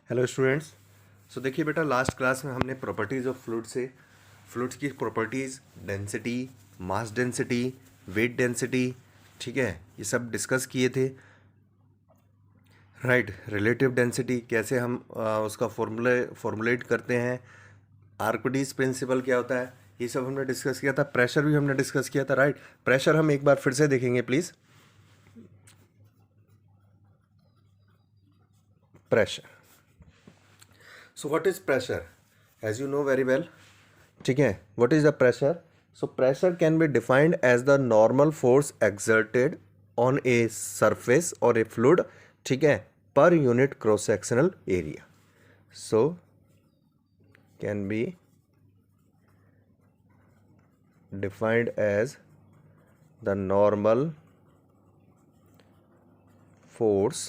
Hello students. सो देखिए बेटा, last class में हमने प्रॉपर्टीज़ ऑफ फ्लूइड्स की properties, density, mass density, weight density, ठीक है, ये सब डिस्कस किए थे। राइट, रिलेटिव डेंसिटी कैसे हम उसका फॉर्मुलेट करते हैं, आर्किमिडीज प्रिंसिपल क्या होता है, ये सब हमने डिस्कस किया था। प्रेशर भी हमने डिस्कस किया था। राइट, प्रेशर हम एक बार फिर से देखेंगे please. Pressure, so what is pressure, as you know very well. ठीक है, what is the pressure? So pressure can be defined as the normal force exerted on a surface और ए फ्लूइड, ठीक है, per unit cross sectional area. So can be defined as the normal force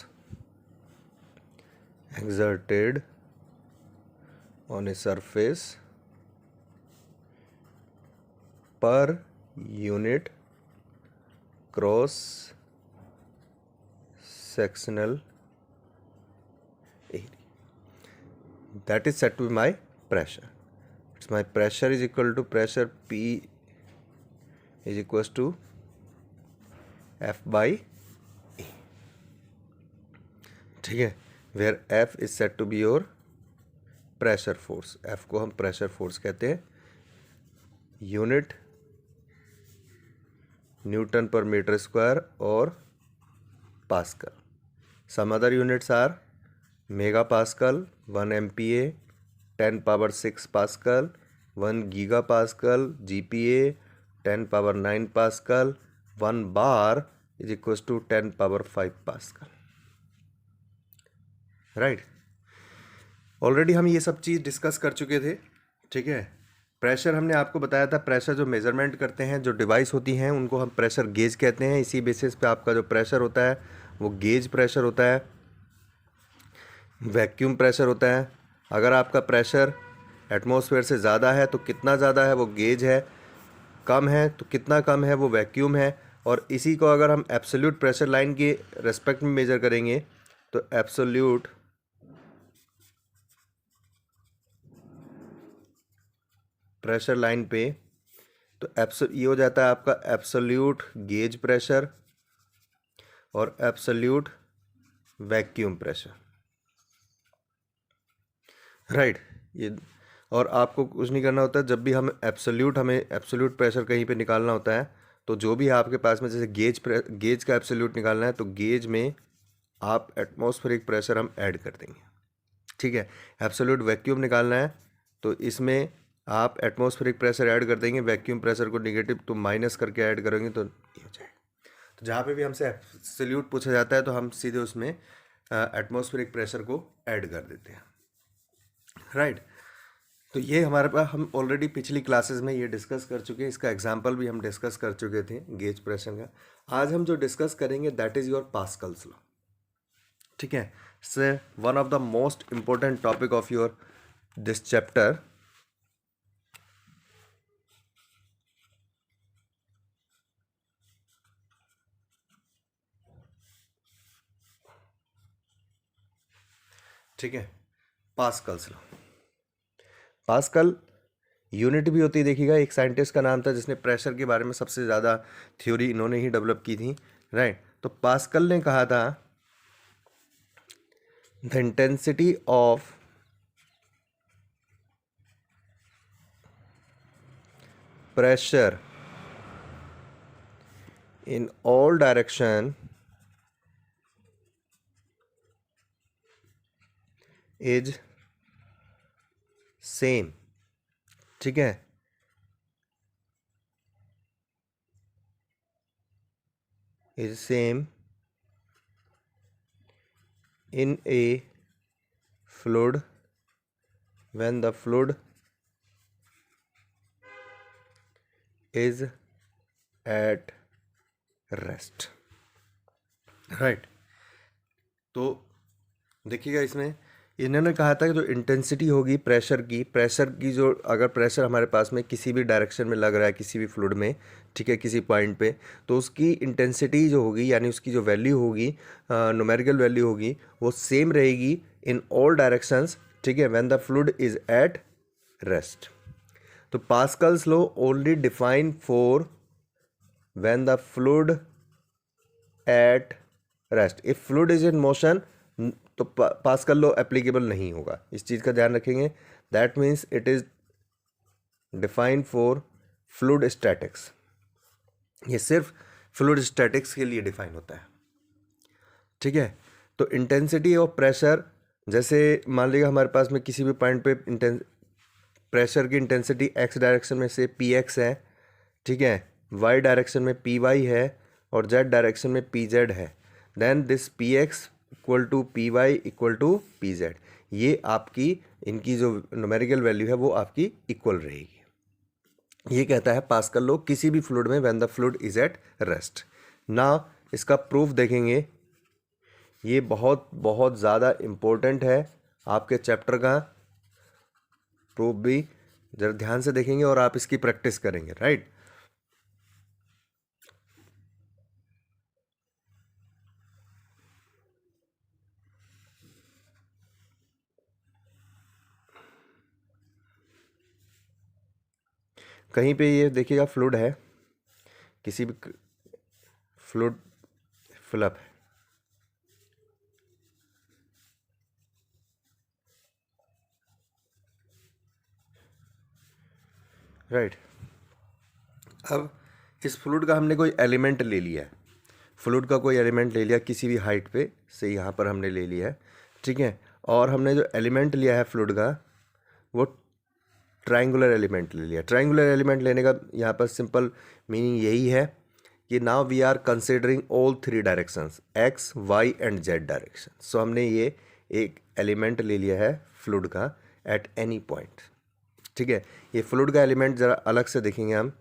exerted on a surface per unit cross sectional area. That is said to be my pressure. It's my pressure is equal to pressure P is equals to F by A. ठीक है, where F is said to be your pressure force. F को हम pressure force कहते हैं। Unit newton per meter square और pascal. Some other units are mega pascal, 1 MPa, 10 power 6 pascal, 1 giga pascal, GPa 10 power 9 pascal, 1 bar is equal to 10 power 5 pascal. Right, already हम ये सब चीज़ discuss कर चुके थे। ठीक है, प्रेशर हमने आपको बताया था। प्रेशर जो मेज़रमेंट करते हैं, जो डिवाइस होती हैं, उनको हम प्रेशर गेज कहते हैं। इसी बेसिस पे आपका जो प्रेशर होता है वो गेज प्रेशर होता है, वैक्यूम प्रेशर होता है। अगर आपका प्रेशर एटमॉस्फेयर से ज़्यादा है तो कितना ज़्यादा है वो गेज है, कम है तो कितना कम है वो वैक्यूम है। और इसी को अगर हम एब्सोल्यूट प्रेशर लाइन के रेस्पेक्ट में मेजर करेंगे तो एब्सोल्यूट प्रेशर लाइन पे तो ये हो जाता है आपका एब्सोल्यूट गेज प्रेशर और एब्सोल्यूट वैक्यूम प्रेशर। राइट, ये और आपको कुछ नहीं करना होता। जब भी हमें एब्सोल्यूट प्रेशर कहीं पे निकालना होता है तो जो भी आपके पास में, जैसे गेज का एब्सोल्यूट निकालना है तो गेज में आप एटमॉस्फेरिक प्रेशर हम ऐड कर देंगे। ठीक है, एब्सोल्यूट वैक्यूम निकालना है तो इसमें आप एटमॉस्फेरिक प्रेशर ऐड कर देंगे, वैक्यूम प्रेशर को नेगेटिव तो माइनस करके ऐड करेंगे तो ये हो जाएगा। तो जहाँ पे भी हमसे एब्सोल्यूट पूछा जाता है तो हम सीधे उसमें एटमॉस्फेरिक प्रेशर को ऐड कर देते हैं। राइट, तो ये हमारे पास, हम ऑलरेडी पिछली क्लासेस में ये डिस्कस कर चुके हैं। इसका एग्जांपल भी हम डिस्कस कर चुके थे गेज प्रेशर का। आज हम जो डिस्कस करेंगे that is your pascal's law. ठीक है, say one of the most important topic of your this chapter. ठीक है, पास्कल्स लॉ। पास्कल यूनिट भी होती है। देखिएगा, एक साइंटिस्ट का नाम था जिसने प्रेशर के बारे में सबसे ज़्यादा थ्योरी इन्होंने ही डेवलप की थी। राइट, तो पास्कल ने कहा था the intensity of pressure in all direction is same। ठीक है, is same in a fluid when the fluid is at rest। Right, तो देखिएगा इसमें इन्होंने कहा था कि जो इंटेंसिटी होगी प्रेशर की जो अगर प्रेशर हमारे पास में किसी भी डायरेक्शन में लग रहा है किसी भी फ्लूइड में, ठीक है, किसी पॉइंट पे, तो उसकी इंटेंसिटी जो होगी यानी उसकी जो वैल्यू होगी, न्यूमेरिकल वैल्यू होगी, वो सेम रहेगी इन ऑल डायरेक्शंस, ठीक है, when the fluid is at rest. तो Pascal's law only define for when the fluid at rest. If fluid is in motion तो पास्कल लॉ एप्लीकेबल नहीं होगा, इस चीज़ का ध्यान रखेंगे। That means it is defined for fluid statics, ये सिर्फ फ्लूइड स्टैटिक्स के लिए डिफाइन होता है, ठीक है। तो इंटेंसिटी ऑफ प्रेशर, जैसे मान लीजिए हमारे पास में किसी भी पॉइंट पे प्रेशर की इंटेंसिटी एक्स डायरेक्शन में से पी एक्स है, ठीक है, वाई डायरेक्शन में पी वाई है और जेड डायरेक्शन में पी जेड है, then this P X equal to P Y equal to P Z, ये आपकी इनकी जो न्यूमेरिकल वैल्यू है वो आपकी इक्वल रहेगी। ये कहता है पास्कल लॉ किसी भी फ्लूइड में when the fluid is at rest. ना इसका प्रूफ देखेंगे, ये बहुत बहुत ज़्यादा इम्पोर्टेंट है आपके चैप्टर का प्रूफ भी, जरा ध्यान से देखेंगे और आप इसकी प्रैक्टिस करेंगे, राइट। कहीं पे ये देखिएगा फ्लूइड है, किसी भी फ्लूइड फिलअप है, राइट। अब इस फ्लूइड का हमने कोई एलिमेंट ले लिया है, फ्लूइड का कोई एलिमेंट ले लिया किसी भी हाइट पे से, यहाँ पर हमने ले लिया है, ठीक है, और हमने जो एलिमेंट लिया है फ्लूइड का वो ट्रायंगुलर एलिमेंट ले लिया। ट्रायंगुलर एलिमेंट लेने का यहाँ पर सिंपल मीनिंग यही है कि now we are considering all three directions X Y and Z direction. So हमने ये एक एलिमेंट ले लिया है फ्लूइड का एट एनी पॉइंट, ठीक है। ये फ्लूइड का एलिमेंट ज़रा अलग से देखेंगे हम,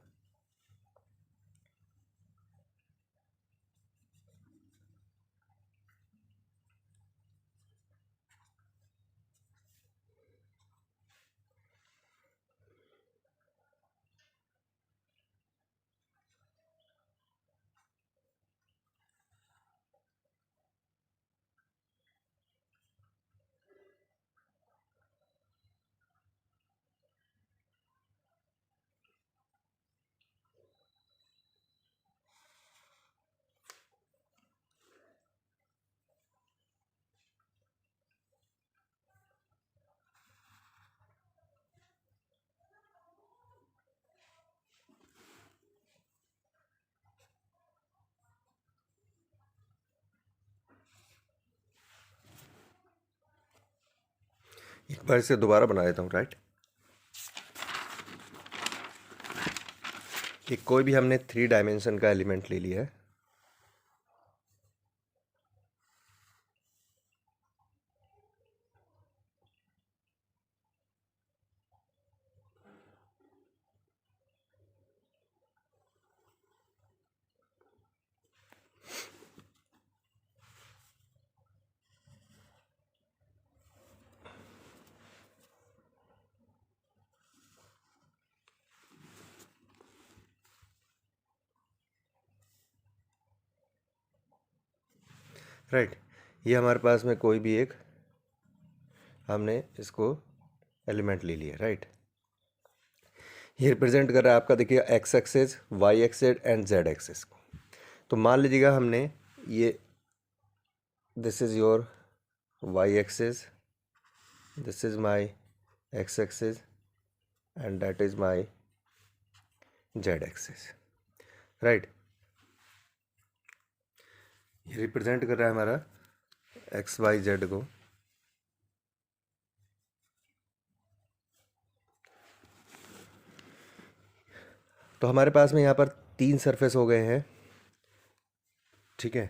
एक बार इसे दोबारा बना देता हूँ, राइट। कि कोई भी हमने थ्री डायमेंशन का एलिमेंट ले लिया है, राइट। ये हमारे पास में कोई भी एक हमने इसको एलिमेंट ले लिया, राइट। ये रिप्रेजेंट कर रहा है आपका, देखिए, X axis, Y axis and Z axis को। तो मान लीजिएगा हमने ये, this is your Y axis, this is my X axis and that is my Z axis, right. ये रिप्रेजेंट कर रहा है हमारा एक्स वाई जेड को। तो हमारे पास में यहाँ पर तीन सरफेस हो गए हैं, ठीक है।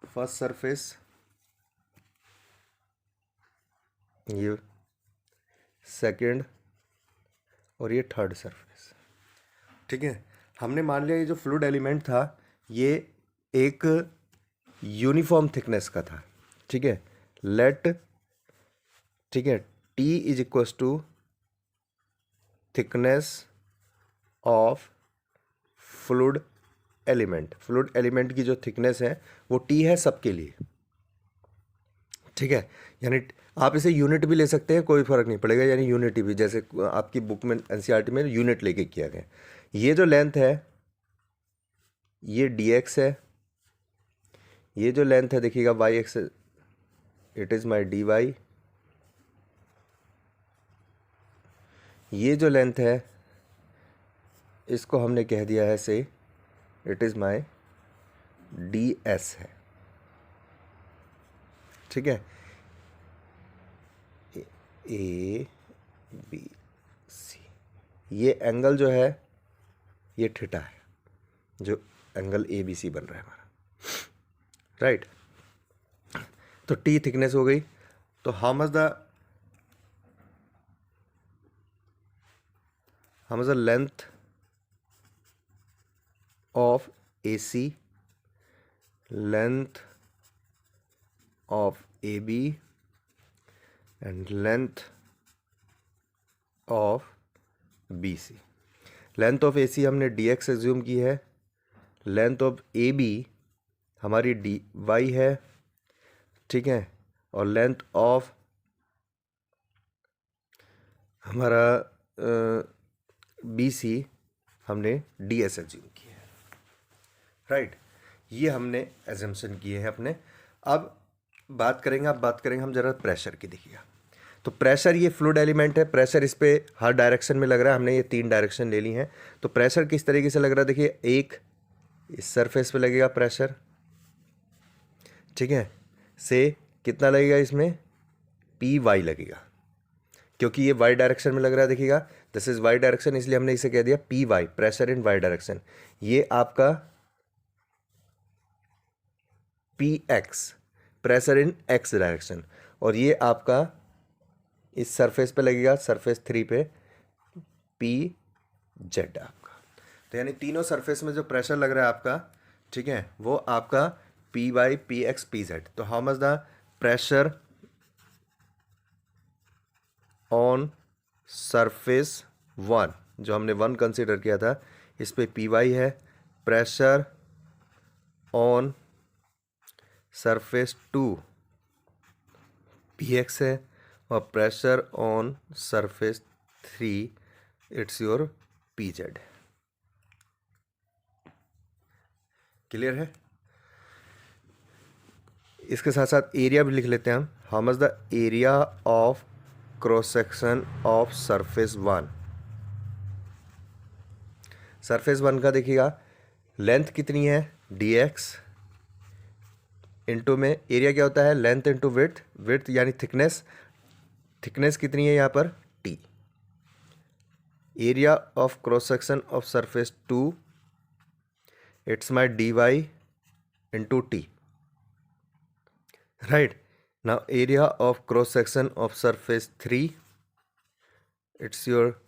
फर्स्ट सरफेस, ये सेकंड, और ये थर्ड सरफेस, ठीक है। हमने मान लिया ये जो फ्लूइड एलिमेंट था ये एक यूनिफॉर्म थिकनेस का था, ठीक है। लेट ठीक है, T is equals to thickness of fluid element. Fluid element की जो थिकनेस है वो टी है सबके लिए, ठीक है। यानी आप इसे यूनिट भी ले सकते हैं, कोई फ़र्क नहीं पड़ेगा, यानी यूनिट भी, जैसे आपकी बुक में एनसीईआरटी में यूनिट लेके किया गया। ये जो लेंथ है ये डी एक्स है, ये जो लेंथ है देखिएगा Y X, it is my D Y. ये जो लेंथ है इसको हमने कह दिया है से it is my D S है, ठीक है। ए बी सी, ये एंगल जो है ये थीटा है, जो एंगल ए बी सी बन रहा है हमारा, राइट। तो टी थिकनेस हो गई। तो how much the length of A C, length of A B and length of B C. Length of A C हमने डी एक्स एज्यूम की है, लेंथ ऑफ ए बी हमारी डी वाई है, ठीक है, और लेंथ ऑफ हमारा B C हमने डी एस एज्यूम की है, राइट। ये हमने एजम्पशन किए हैं अपने। अब बात करेंगे हम जरा प्रेशर की। देखिएगा, तो प्रेशर ये फ्लूइड एलिमेंट है, प्रेशर इस पे हर डायरेक्शन में लग रहा है, हमने ये 3 डायरेक्शन ले ली हैं। तो प्रेशर किस तरीके से लग रहा है, देखिए, एक इस सरफेस पे लगेगा प्रेशर, ठीक है, से कितना लगेगा इसमें, पी वाई लगेगा, क्योंकि ये वाई डायरेक्शन में लग रहा है। देखिएगा, दिस इज वाई डायरेक्शन, इसलिए हमने इसे कह दिया P Y, pressure in Y direction. ये आपका P X, pressure in X direction, और ये आपका इस सरफेस पे लगेगा, सरफेस 3 पे पी जेड आपका। तो यानी तीनों सरफेस में जो प्रेशर लग रहा है आपका, ठीक है, वो आपका P Y P X P Z. तो how much the pressure on surface 1, जो हमने 1 कंसिडर किया था, इस पे पी वाई है, pressure on surface 2 P X है, और pressure on surface 3 it's your P Z. Clear है। इसके साथ साथ एरिया भी लिख लेते हैं हम। How much the area of cross section of surface 1। Surface 1 का देखिएगा लेंथ कितनी है, डी एक्स, इंटू में एरिया क्या होता है, लेंथ इंटू विड्थ, विड्थ यानी थिकनेस, थिकनेस कितनी है यहाँ पर, T. Area of cross section of surface 2 it's my D Y into T, right. Now area of cross section of surface 3 it's your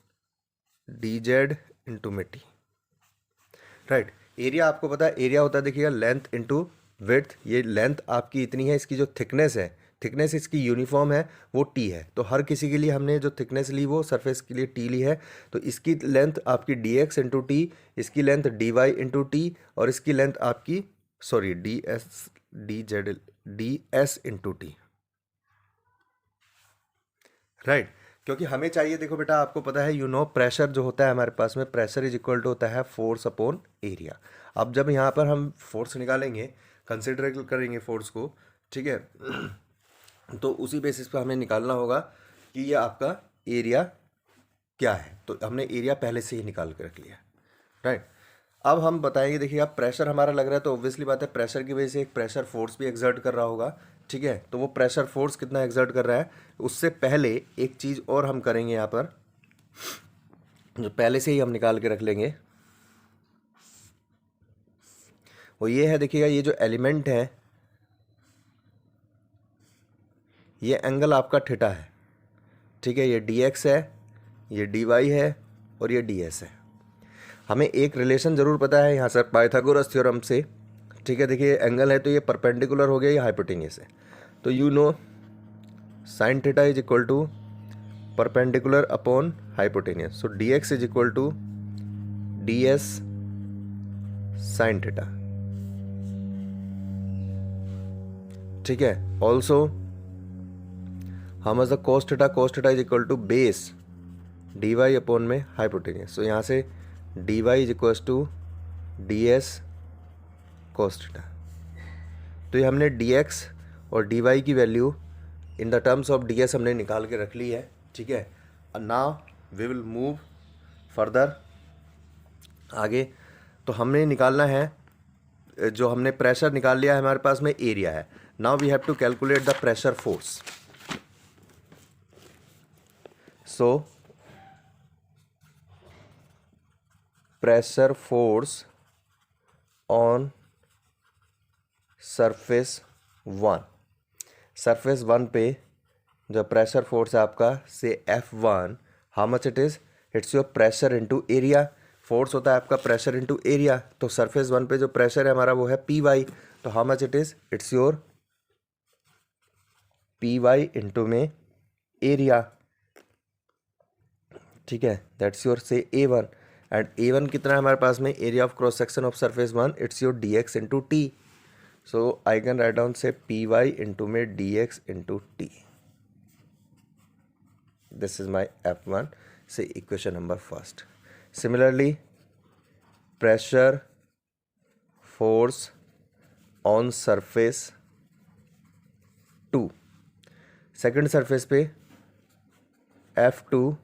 D Z into में T, right. Area आपको पता है, area होता है देखिएगा लेंथ इंटू विड्थ। ये length आपकी इतनी है, इसकी जो थिकनेस है, थिकनेस इसकी यूनिफॉर्म है, वो टी है। तो हर किसी के लिए हमने जो थिकनेस ली वो सरफेस के लिए टी ली है। तो इसकी लेंथ आपकी डी एक्स इंटू टी, इसकी length D Y into T, और इसकी लेंथ आपकी sorry D S D Z D S into T, right. क्योंकि हमें चाहिए, देखो बेटा, आपको पता है, प्रेशर जो होता है हमारे पास में, प्रेशर इज इक्वल टू होता है फोर्स अपॉन एरिया। अब जब यहाँ पर हम फोर्स निकालेंगे, कंसिडर करेंगे फोर्स को, ठीक है, तो उसी बेसिस पे हमें निकालना होगा कि ये आपका एरिया क्या है। तो हमने एरिया पहले से ही निकाल के रख लिया, राइट। अब हम बताएंगे, देखिए, आप प्रेशर हमारा लग रहा है, तो ऑब्वियसली बात है, प्रेशर की वजह से एक प्रेशर फोर्स भी एक्सर्ट कर रहा होगा, ठीक है। तो वो प्रेशर फोर्स कितना एक्सर्ट कर रहा है, उससे पहले एक चीज़ और हम करेंगे यहाँ पर, जो पहले से ही हम निकाल के रख लेंगे, वो ये है। देखिएगा, ये जो एलिमेंट है, ये एंगल आपका थीटा है, ठीक है। ये डी एक्स है, ये डी वाई है, और ये डी एस है। हमें एक रिलेशन ज़रूर पता है यहाँ से पाइथागोरस थ्योरम से, ठीक है। देखिए, एंगल है तो ये परपेंडिकुलर हो गया, ये हाइपोटेन्यूस है। तो sine theta is equal to perpendicular upon hypotenuse, so D X is equal to D S sine theta. ठीक है, also how much the cos theta is equal to base D Y upon में hypotenuse, सो यहाँ से D Y is equal to D S cos theta. तो ये हमने D X और डी वाई की value in the terms of D S हमने निकाल के रख ली है। ठीक है, now we will move further आगे। तो हमने निकालना है, जो हमने प्रेशर निकाल लिया है, हमारे पास में एरिया है। Now we have to calculate the pressure force. So pressure force on surface 1, surface 1 पे जो प्रेशर फोर्स है आपका say F1, how much it is, it's your pressure into area. Force होता है आपका प्रेशर इनटू एरिया, तो surface 1 पे जो प्रेशर है हमारा वो है Py, तो how much it is, it's your Py into में एरिया। ठीक है, दैट्स योर से A1, एंड A1 कितना है हमारे पास में, area of cross section of surface 1, it's your dx into T. So I can write down से Py इंटू में dx into T. This is my F1 से equation number first. Similarly pressure force on surface 2, second surface पे F2,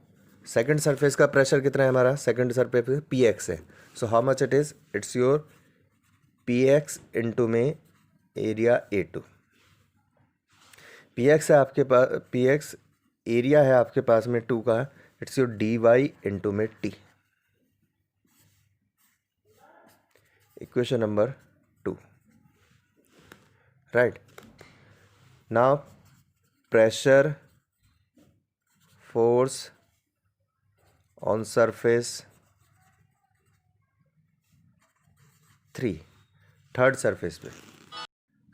second surface का pressure कितना है हमारा, second surface पे Px है, सो how much it is, it's your Px into में area A2। Px है आपके पास, Px एरिया है आपके पास में 2 का, इट्स योर dy इंटू में t। Equation number 2, right. Now pressure force on surface 3, third surface पे।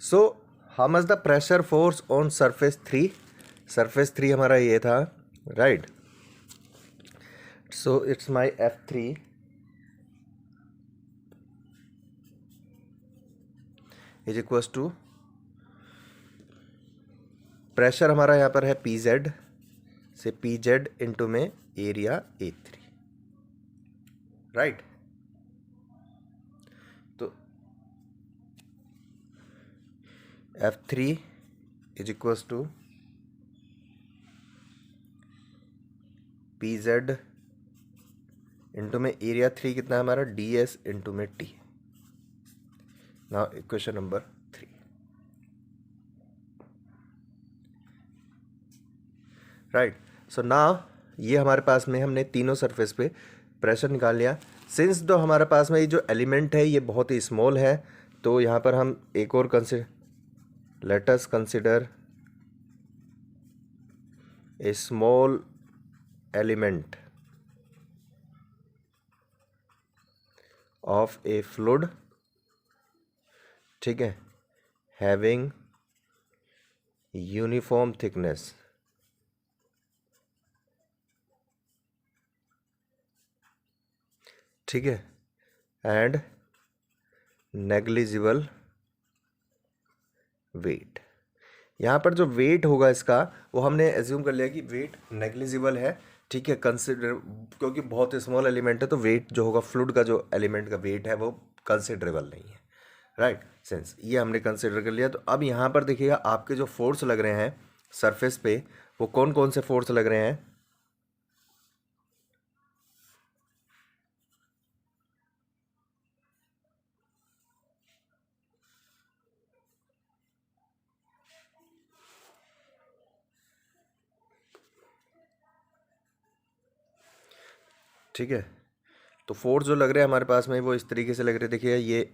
So how much the pressure force on surface 3, surface 3 हमारा ये था, right. So it's my F3 is equals to, प्रेशर हमारा यहाँ पर है Pz से Pz इंटू में एरिया A3, राइट। तो F3 is equals to Pz into में एरिया 3 कितना है हमारा, ds इंटू में t। Now equation number 3, right. So now ये हमारे पास में हमने तीनों सरफेस पे प्रेशर निकाल लिया। सिंस जो हमारे पास में ये जो एलिमेंट है ये बहुत ही स्मॉल है, तो यहाँ पर हम एक और let us consider a small element of A fluid, ठीक है, हैविंग यूनिफॉर्म थिकनेस, ठीक है, एंड नेग्लिजिबल वेट। यहाँ पर जो वेट होगा इसका वो हमने एज्यूम कर लिया कि वेट नेग्लिजिबल है, ठीक है, कंसिडर, क्योंकि बहुत स्मॉल एलिमेंट है तो वेट जो होगा फ्लूइड का, जो एलिमेंट का वेट है वो कंसिडरेबल नहीं है, राइट। सेंस ये हमने कंसिडर कर लिया। तो अब यहाँ पर देखिएगा आपके जो फोर्स लग रहे हैं सरफेस पे, वो कौन कौन से फोर्स लग रहे हैं, ठीक है। तो फोर्स जो लग रहे हैं हमारे पास में वो इस तरीके से लग रहे हैं, देखिए ये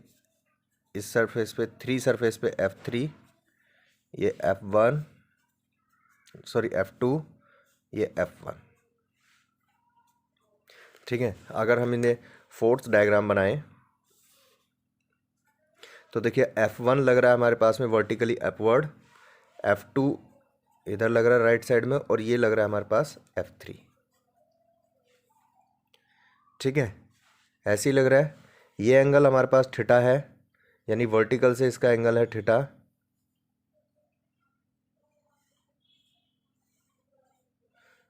इस सरफेस पे 3 सरफेस पे F3, ये F1, सॉरी F2, ये F1, ठीक है। अगर हम इन्हें फोर्स डायग्राम बनाएं तो देखिए F1 लग रहा है हमारे पास में वर्टिकली अपवर्ड, F2 इधर लग रहा है राइट साइड में, और ये लग रहा है हमारे पास F3। ठीक है, ऐसे ही लग रहा है। ये एंगल हमारे पास थीटा है, यानी वर्टिकल से इसका एंगल है थीटा।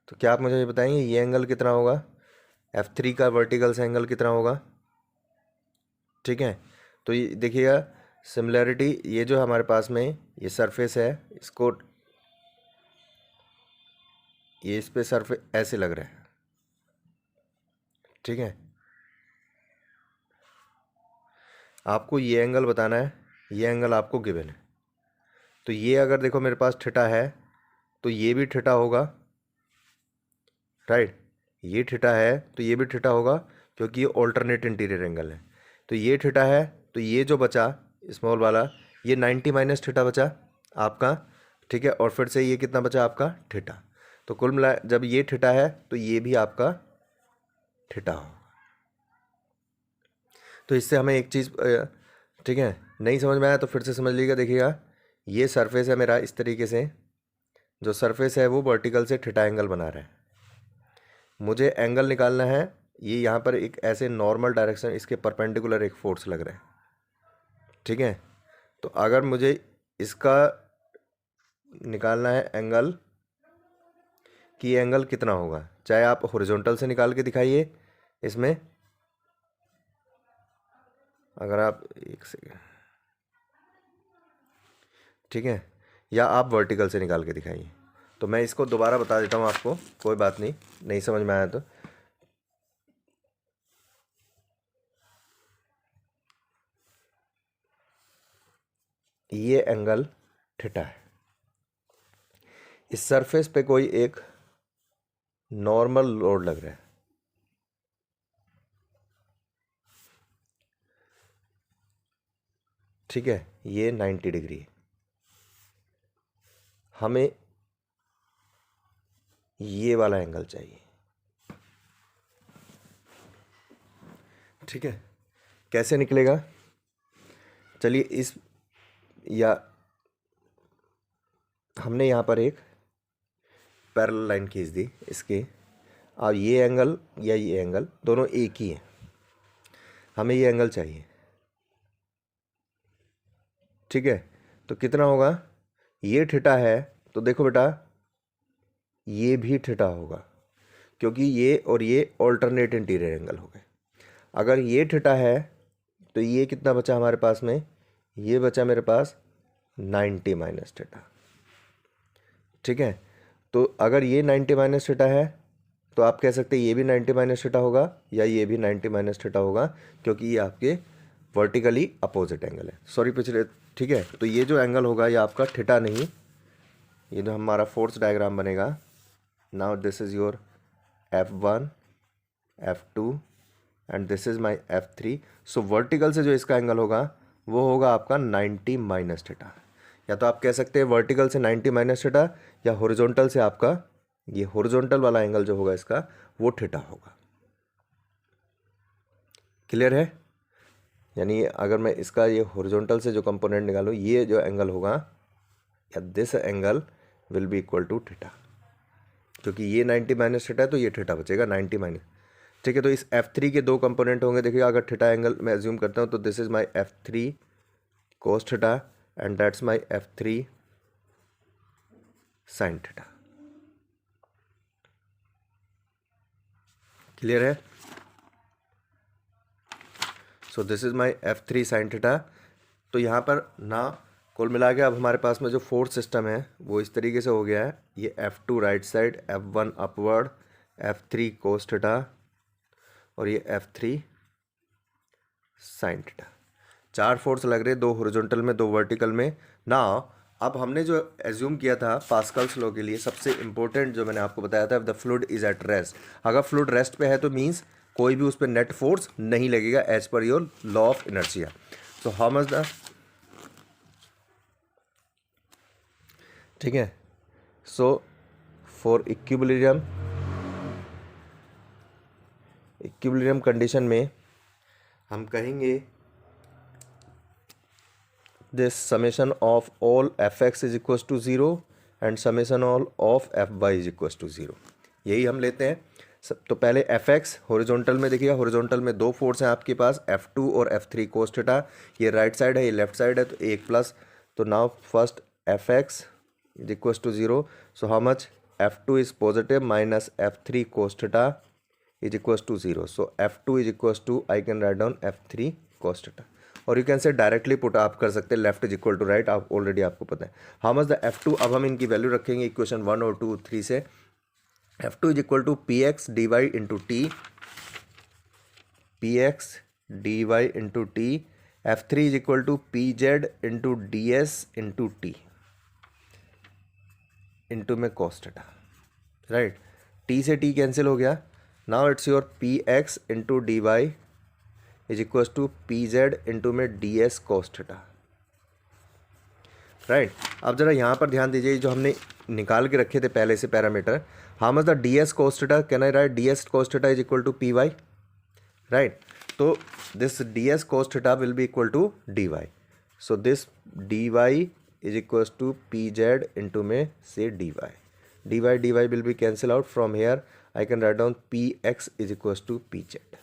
तो क्या आप मुझे ये बताएंगे ये एंगल कितना होगा, F3 का वर्टिकल से एंगल कितना होगा? ठीक है, तो ये देखिएगा सिमिलैरिटी, ये जो हमारे पास में ये सरफेस है, इसको ये इस पे सरफेस ऐसे लग रहा है। ठीक है, आपको ये एंगल बताना है, ये एंगल आपको गिवन है। तो ये अगर देखो मेरे पास थीटा है तो ये भी थीटा होगा, राइट। ये थीटा है तो ये भी थीटा होगा, क्योंकि ये ऑल्टरनेट इंटीरियर एंगल है। तो ये थीटा है, तो ये जो बचा स्मॉल वाला, ये 90 माइनस थीटा बचा आपका। ठीक है, और फिर से ये कितना बचा आपका थीटा। तो कुल मिला जब ये थीटा है तो ये भी आपका थीटा होगा। तो इससे हमें एक चीज़ ठीक है नहीं समझ में आया तो फिर से समझ लीजिएगा। देखिएगा ये सरफेस है मेरा, इस तरीके से जो सरफेस है वो वर्टिकल से थीटा एंगल बना रहा है। मुझे एंगल निकालना है, ये यहाँ पर एक ऐसे नॉर्मल डायरेक्शन, इसके परपेंडिकुलर एक फोर्स लग रहा है। ठीक है, तो अगर मुझे इसका निकालना है एंगल कि एंगल कितना होगा, चाहे आप हॉरिजॉन्टल से निकाल के दिखाइए इसमें, अगर आप एक सेकेंड, ठीक है, या आप वर्टिकल से निकाल के दिखाइए। तो मैं इसको दोबारा बता देता हूँ आपको, कोई बात नहीं, नहीं समझ में आया तो। ये एंगल थीटा है, इस सरफेस पे कोई एक नॉर्मल लोड लग रहा है। ठीक है, ये 90 डिग्री है। हमें ये वाला एंगल चाहिए। ठीक है, कैसे निकलेगा? चलिए इस, या हमने यहाँ पर एक पैरेलल लाइन खींच दी इसकी, और ये एंगल या ये एंगल दोनों एक ही है, हमें ये एंगल चाहिए। ठीक है, तो कितना होगा? ये थीटा है तो देखो बेटा ये भी थीटा होगा, क्योंकि ये और ये ऑल्टरनेट इंटीरियर एंगल हो गए। अगर ये थीटा है तो ये कितना बचा हमारे पास में? ये बचा मेरे पास 90 माइनस थीटा। ठीक है, तो अगर ये 90 माइनस थीटा है तो आप कह सकते हैं ये भी 90 माइनस थीटा होगा या ये भी 90 माइनस थीटा होगा, क्योंकि ये आपके वर्टिकली अपोजिट एंगल है, सॉरी पिछले। ठीक है, तो ये जो एंगल होगा ये आपका थीटा नहीं, ये जो हमारा फोर्स डायग्राम बनेगा, now this is your F1 F2 and this is my F3। So vertical से जो इसका एंगल होगा वो होगा आपका 90 माइनस थीटा। या तो आप कह सकते हैं वर्टिकल से 90 माइनस थीटा, या हॉरिजॉन्टल से आपका ये हॉरिजॉन्टल वाला एंगल जो होगा इसका वो थीटा होगा। क्लियर है? यानी अगर मैं इसका ये हॉरिजॉन्टल से जो कंपोनेंट निकालूँ, ये जो एंगल होगा या this angle will be equal to theta, क्योंकि ये 90 माइनस थीटा है तो ये थीटा बचेगा 90 माइनस। ठीक है, तो इस F3 के दो कंपोनेंट होंगे। देखिए अगर थीटा एंगल मैं एज्यूम करता हूँ तो this is my F3 cos theta and that's my F3 sine theta. Clear है? So this is my F3 sine theta. तो यहाँ पर ना कुल मिला के अब हमारे पास में जो फोर्स सिस्टम है वो इस तरीके से हो गया है। ये F2 right side, F1 upward, F3 cos theta और ये F3 साइन थीटा। चार फोर्स लग रहे, दो हॉरिजॉन्टल में, दो वर्टिकल में। ना अब हमने जो एज्यूम किया था पास्कल्स लॉ के लिए, सबसे इंपॉर्टेंट जो मैंने आपको बताया था, the fluid is at rest. अगर फ्लूइड रेस्ट पे है तो मीन्स कोई भी उस पर नेट फोर्स नहीं लगेगा as per your law of inertia. So how much the, ठीक है, सो फॉर इक्विलिब्रियम कंडीशन में हम कहेंगे this summation of all Fx is equal to 0 and summation all of F Y is equal to 0। यही हम लेते हैं। तो पहले एफ एक्स हॉरिजॉन्टल में देखिएगा, हॉरिजॉन्टल में दो फोर्स हैं आपके पास, F2 और F3 कोस थीटा। ये राइट साइड है, ये लेफ्ट साइड है, तो एक प्लस, तो now first F X is equal to 0। So how much, F2 is positive minus F3 cos theta is equal to 0। So F2 is equal to, I can write down F3 cos theta, और you can say directly put आप कर सकते हैं left is equal to right, आप already आपको पता है। How much the F2, अब हम इनकी वैल्यू रखेंगे इक्वेशन 1 और 2 3 से। F2 is equal to P X D Y into T, P X D Y into T. F3 is equal to P Z into D S into T into में cos theta, right. T से T cancel हो गया। Now it's your P X into D Y is equal to P Z into में D S cos theta, right. अब जरा यहाँ पर ध्यान दीजिए, जो हमने निकाल के रखे थे पहले से parameter, how much the D S cos theta, can I write D S cos theta is equal to P Y, right. तो this D S cos theta will be equal to D Y, so this D Y is equal to P Z into में से D Y will be cancel out from here, I can write down P X is equal to P Z,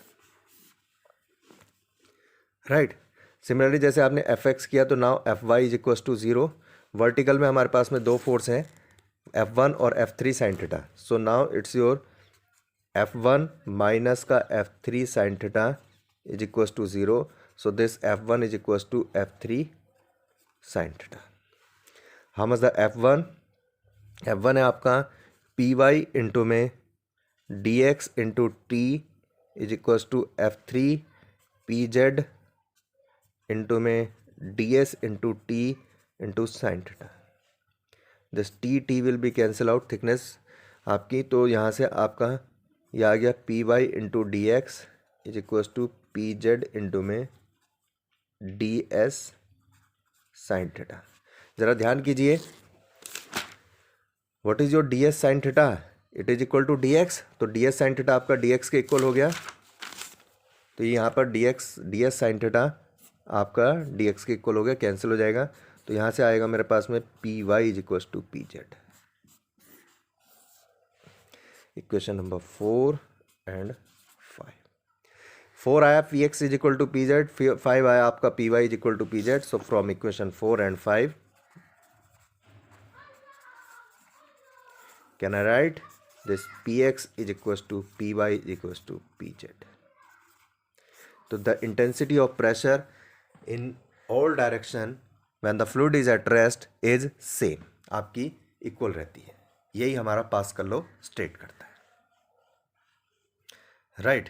right. Similarly जैसे आपने F X किया, तो now F Y is equal to 0। Vertical में हमारे पास में दो फोर्स हैं, F1 और F3 sine theta. So now it's your F1 minus का F3 sine theta is equal to 0। So this F1 is equal to F3 sine theta. How much the F1 है आपका P Y into में D X into T is equal to F3 P Z into में D S into T into sine theta. This T will be cancel out, thickness आपकी, तो यहाँ से आपका ये आ गया P Y into D X is equal to P Z into में डी एस साइन थीटा। ज़रा ध्यान कीजिए, what is your D S sine theta, it is equal to D X, तो डी एस साइन थीटा आपका D X के equal हो गया। तो यहाँ पर डी एस साइन थीटा आपका डी एक्स के इक्वल हो गया, कैंसिल हो जाएगा। तो यहाँ से आएगा मेरे पास में P Y is equal to P Z. Equation number 4 and 5। 4 आया P X is equal to P Z, 5 आया आपका P Y is equal to P Z. So from equation 4 and 5 can I write this P X is equal to P Y is equal to P Z. तो the intensity of pressure in all direction when the fluid is at rest is same, आपकी equal रहती है। यही हमारा pascal law state करता है, right.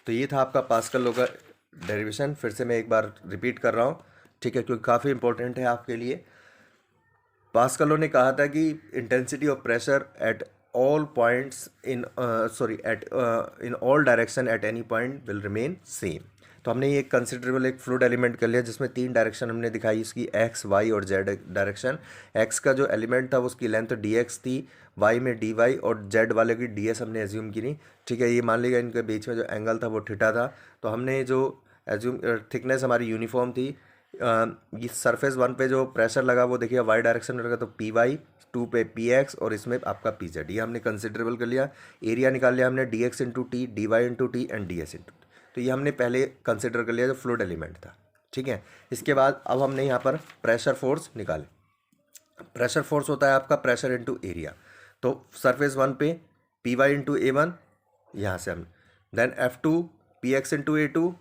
तो ये था आपका पास्कल लॉ का डेरिवेशन। फिर से मैं एक बार रिपीट कर रहा हूँ, ठीक है, क्योंकि काफ़ी इंपॉर्टेंट है आपके लिए। पास्कल लॉ ने कहा था कि intensity of pressure at all points in in all direction at any point will remain same. तो हमने ये कंसिडरेबल एक फ्लूइड एलिमेंट कर लिया, जिसमें 3 डायरेक्शन हमने दिखाई, इसकी एक्स, वाई और जेड डायरेक्शन। एक्स का जो एलिमेंट था उसकी लेंथ डी एक्स थी, वाई में डी वाई, और जेड वाले की डी एस हमने एज्यूम की नहीं, ठीक है। ये मान लीजिए इनके बीच में जो एंगल था वो थीटा था। तो हमने जो एज्यूम थिकनेस हमारी यूनिफॉर्म थी, ये सरफेस 1 पे जो प्रेशर लगा वो देखिए वाई डायरेक्शन में लगा, तो पी वाई, 2 पे पी एक्स, और इसमें आपका पी जेड, ये हमने कंसिडरेबल कर लिया। एरिया निकाल लिया हमने D X into T, D Y into T and D S into, तो ये हमने पहले कंसिडर कर लिया जो फ्लूइड एलिमेंट था, ठीक है। इसके बाद अब हमने यहाँ पर प्रेशर फोर्स निकाले। प्रेशर फोर्स होता है आपका प्रेशर इनटू एरिया। तो सरफेस 1 पे पी वाई इंटू A1, यहाँ से हम then F2 P X into A2,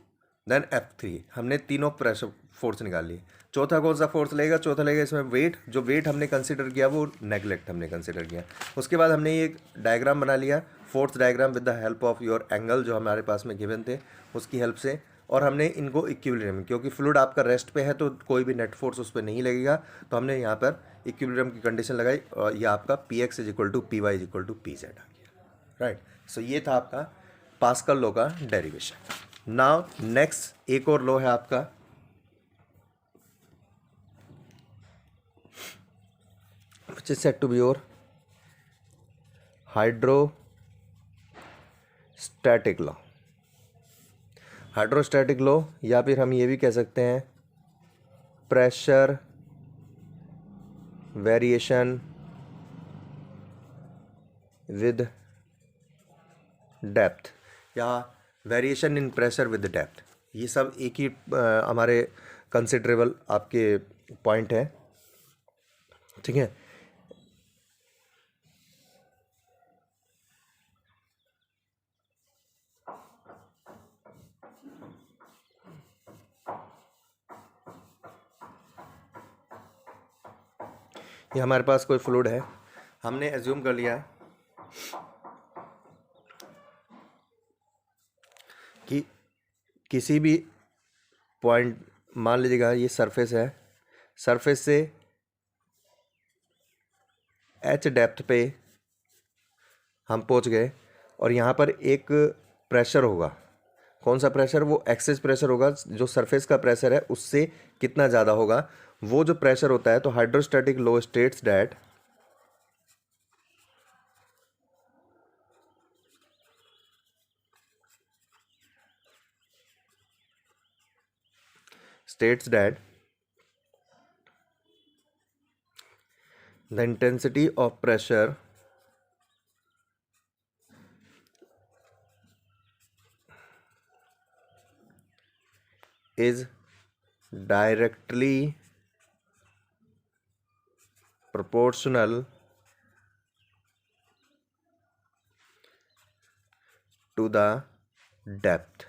then F3, हमने तीनों प्रेशर फोर्स निकाल लिए। चौथा कौन सा फोर्स लगेगा, चौथा लगेगा इसमें वेट। जो वेट हमने कंसिडर किया वो नेगलेक्ट हमने कंसिडर किया। उसके बाद हमने ये डायग्राम बना लिया, force diagram with the help of your angle जो हमारे पास में गिवन थे उसकी हेल्प से, और हमने इनको इक्विलिब्रियम, क्योंकि फ्लूइड आपका रेस्ट पे है तो कोई भी नेट फोर्स उस पर नहीं लगेगा, तो हमने यहाँ पर इक्विलिब्रियम की कंडीशन लगाई, और ये आपका P X is equal to P Y is equal to P Z आ गया, राइट। सो ये था आपका पास्कल लॉ का डेरिवेशन। नाउ नेक्स्ट एक और लॉ है आपका, which is said to be your hydrostatic law. Hydrostatic law, या फिर हम ये भी कह सकते हैं प्रेशर वेरिएशन विद डेप्थ या variation in pressure with depth, ये सब एक ही हमारे कंसिडरेबल आपके पॉइंट है। ठीक है, ये हमारे पास कोई फ्लूइड है, हमने एज्यूम कर लिया कि किसी भी पॉइंट, मान लीजिएगा ये सरफेस है, सरफेस से एच डेप्थ पे हम पहुंच गए और यहाँ पर एक प्रेशर होगा। कौन सा प्रेशर? वो एक्सेस प्रेशर होगा, जो सरफेस का प्रेशर है उससे कितना ज़्यादा होगा वो जो प्रेशर होता है। तो hydrostatic law states that the intensity of pressure is directly proportional to the depth।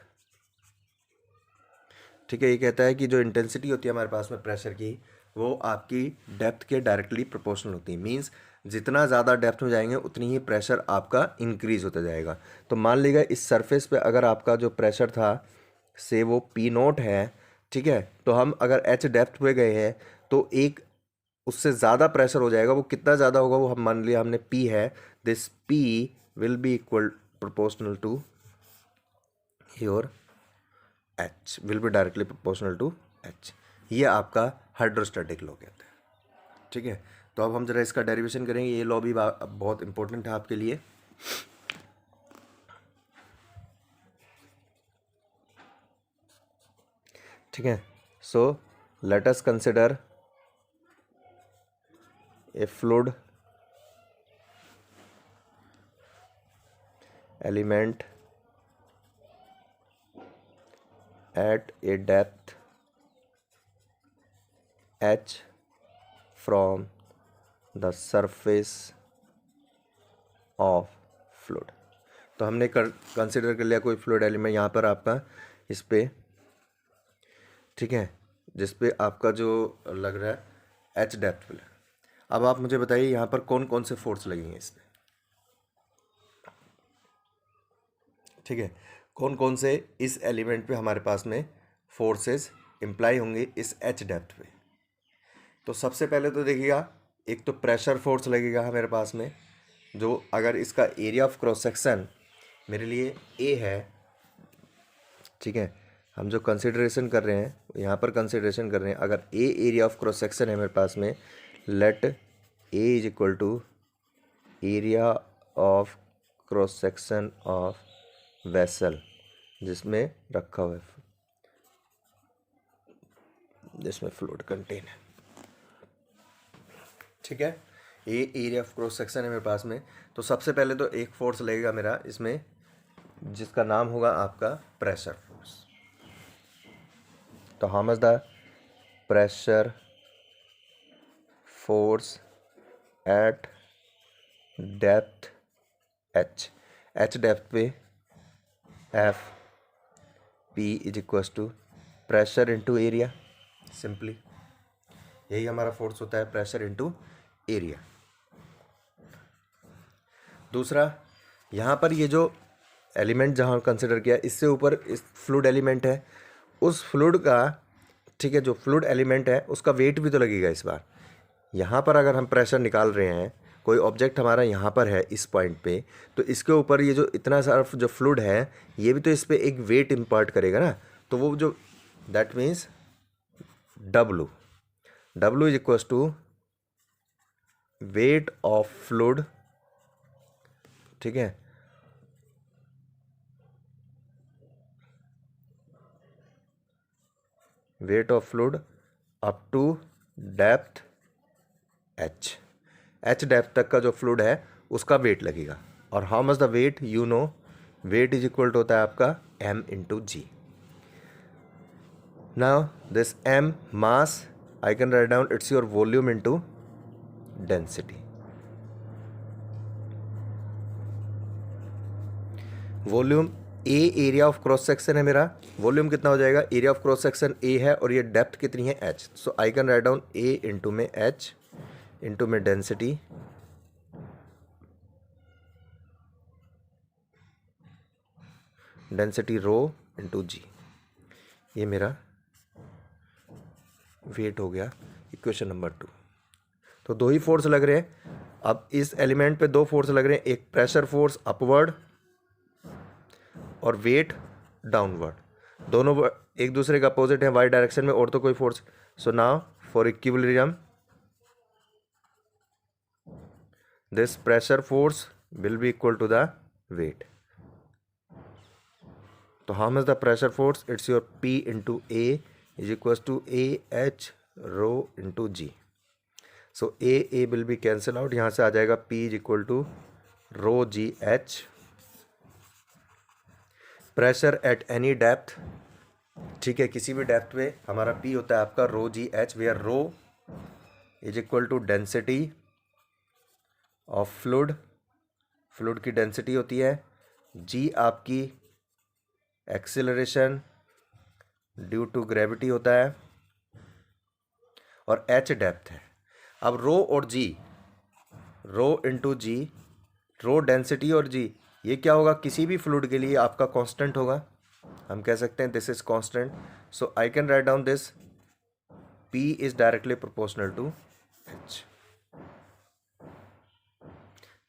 ठीक है, ये कहता है कि जो इंटेंसिटी होती है हमारे पास में प्रेशर की, वो आपकी डेप्थ के डायरेक्टली प्रोपोर्शनल होती है। मींस जितना ज़्यादा डेप्थ में जाएंगे उतनी ही प्रेशर आपका इंक्रीज होता जाएगा। तो मान लीजिए इस सरफेस पे अगर आपका जो प्रेशर था से वो पी नोट है, ठीक है, तो हम अगर एच डेप्थ पे गए हैं तो एक उससे ज़्यादा प्रेशर हो जाएगा। वो कितना ज़्यादा होगा वो हम मान लिया हमने पी है, this P will be equal proportional to your H, will be directly proportional to H. ये आपका हाइड्रोस्टैटिक लॉ कहता है। ठीक है, तो अब हम जरा इसका डेरिवेशन करेंगे। ये लॉ भी बहुत इंपॉर्टेंट है आपके लिए। ठीक है, so let us consider a fluid element at a depth h from the surface of fluid। तो हमने कंसिडर कर लिया कोई फ्लूइड एलिमेंट यहाँ पर आपका इस पे, ठीक है, जिस पे आपका जो लग रहा है एच डेप्थ पे। अब आप मुझे बताइए यहाँ पर कौन कौन से फोर्स लगेंगे इसमें। ठीक है, कौन कौन से इस एलिमेंट पे हमारे पास में फोर्सेस इम्प्लाई होंगे इस एच डेप्थ पे। तो सबसे पहले तो देखिएगा, एक तो प्रेशर फोर्स लगेगा हमारे पास में, जो अगर इसका एरिया ऑफ क्रॉस सेक्शन मेरे लिए ए है, ठीक है, हम जो कंसिडरेशन कर रहे हैं यहाँ पर कंसिडरेशन कर रहे हैं, अगर A area of cross section है मेरे पास में, let A is equal to area of cross section of vessel जिसमें रखा हुआ है, जिसमें फ्लूइड कंटेन है। ठीक है, ये एरिया ऑफ क्रॉस सेक्शन है मेरे पास में। तो सबसे पहले तो एक फोर्स लगेगा मेरा इसमें, जिसका नाम होगा आपका प्रेशर फोर्स। तो how much the pressure force at depth H, H depth पे F P is equal to pressure into area. Simply यही हमारा फोर्स होता है, प्रेशर इंटू एरिया। दूसरा, यहाँ पर ये जो एलिमेंट जहाँ कंसिडर किया इससे ऊपर इस फ्लूइड एलिमेंट है, उस फ्लूइड का, ठीक है, जो फ्लूइड एलिमेंट है उसका वेट भी तो लगेगा इस बार। यहाँ पर अगर हम प्रेशर निकाल रहे हैं, कोई ऑब्जेक्ट हमारा यहाँ पर है इस पॉइंट पे, तो इसके ऊपर ये जो इतना सारा जो फ्लूइड है ये भी तो इस पर एक वेट इम्पार्ट करेगा ना। तो वो जो that means W, W is equal to weight of fluid, ठीक है, weight of fluid up to depth H depth तक का जो फ्लूइड है उसका वेट लगेगा। और how much the weight, you know weight is equal to होता है आपका m into G. Now this m mass I can write down it's your volume into density. Volume A area of cross section है मेरा, volume कितना हो जाएगा, area of cross section ए है और ये डेप्थ कितनी है h, so I can write down A into में h इंटू में डेंसिटी रो इंटू जी। ये मेरा वेट हो गया इक्वेशन नंबर 2। तो दो ही फोर्स लग रहे हैं, अब इस एलिमेंट पे दो फोर्स लग रहे हैं, एक प्रेशर फोर्स अपवर्ड और वेट डाउनवर्ड, दोनों एक दूसरे का अपोजिट है वाई डायरेक्शन में, और तो कोई force. So now for equilibrium this pressure force will be equal to the weight. तो how much the pressure force, it's your P into A is equal to A H rho into G. So A will be cancel out, यहाँ से आ जाएगा P is equal to rho G H. Pressure at any depth, ठीक है, किसी भी depth पे हमारा P होता है आपका rho G H, where rho is equal to density of fluid, fluid की डेंसिटी होती है, जी आपकी एक्सेलरेशन ड्यू टू ग्रेविटी होता है, और एच डेप्थ है। अब रो और जी, रो इंटू जी, रो डेंसिटी और जी, ये क्या होगा, किसी भी फ्लूइड के लिए आपका कांस्टेंट होगा, हम कह सकते हैं this is constant. So I can write down this P is directly proportional to H।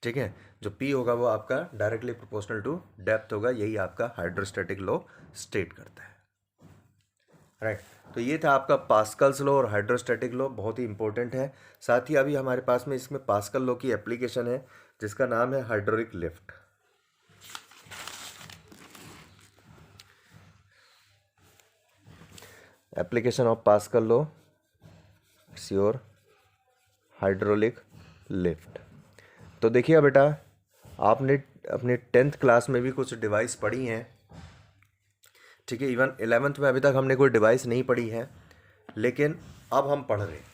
ठीक है, जो P होगा वो आपका डायरेक्टली प्रोपोर्शनल टू डेप्थ होगा, यही आपका हाइड्रोस्टैटिक लॉ स्टेट करता है, राइट। तो ये था आपका पास्कल्स लॉ और हाइड्रोस्टैटिक लॉ, बहुत ही इंपॉर्टेंट है। साथ ही अभी हमारे पास में इसमें पास्कल लॉ की एप्लीकेशन है जिसका नाम है hydraulic lift. Application of pascal law, it's your hydraulic lift. तो देखिए बेटा, आपने अपने 10th क्लास में भी कुछ डिवाइस पढ़ी हैं, ठीक है, इवन 11th में अभी तक हमने कोई डिवाइस नहीं पढ़ी है, लेकिन अब हम पढ़ रहे हैं।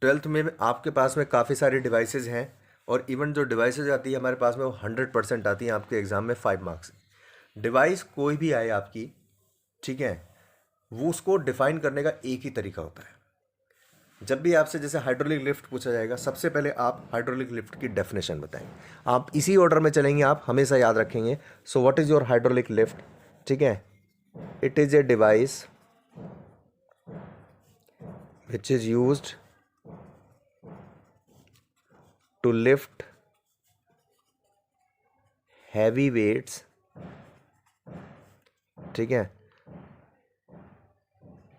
12th में आपके पास में काफ़ी सारी डिवाइसेस हैं, और इवन जो डिवाइसेस आती है हमारे पास में वो 100% आती हैं आपके एग्ज़ाम में 5 मार्क्स। डिवाइस कोई भी आए आपकी, ठीक है, वो उसको डिफाइन करने का एक ही तरीका होता है। जब भी आपसे जैसे हाइड्रोलिक लिफ्ट पूछा जाएगा, सबसे पहले आप हाइड्रोलिक लिफ्ट की डेफिनेशन बताएं। आप इसी ऑर्डर में चलेंगे, आप हमेशा याद रखेंगे। So what is your hydraulic lift, ठीक है, it is a device which is used to lift heavy weights, ठीक है,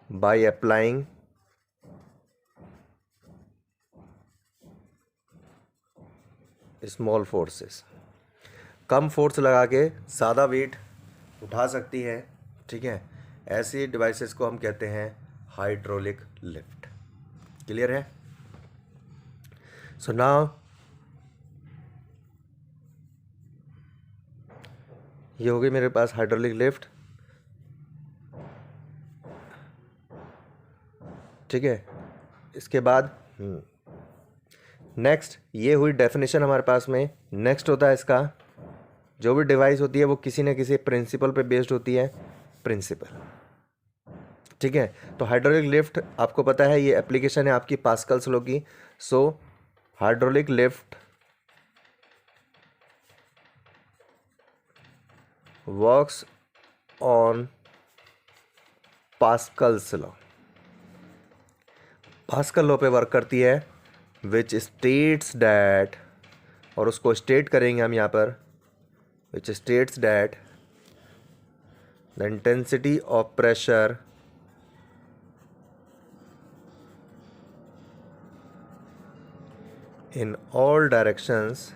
बाय अप्लाइंग स्मॉल फोर्सेस। कम फोर्स लगा के ज़्यादा वेट उठा सकती है, ठीक है, ऐसी डिवाइसेस को हम कहते हैं हाइड्रोलिक लिफ्ट। क्लियर है? सो नाउ ये हो गई मेरे पास हाइड्रोलिक लिफ्ट, ठीक है। इसके बाद नेक्स्ट ये हुई डेफिनेशन हमारे पास में। नेक्स्ट होता है इसका, जो भी डिवाइस होती है वो किसी न किसी प्रिंसिपल पे बेस्ड होती है, प्रिंसिपल, ठीक है। तो हाइड्रोलिक लिफ्ट आपको पता है ये एप्लीकेशन है आपकी पास्कल्स लॉ की। So hydraulic lift works on Pascal's law, Pascal law पे वर्क करती है, विच स्टेट्स डैट, और उसको स्टेट करेंगे हम यहाँ पर, which states that the intensity of pressure in all directions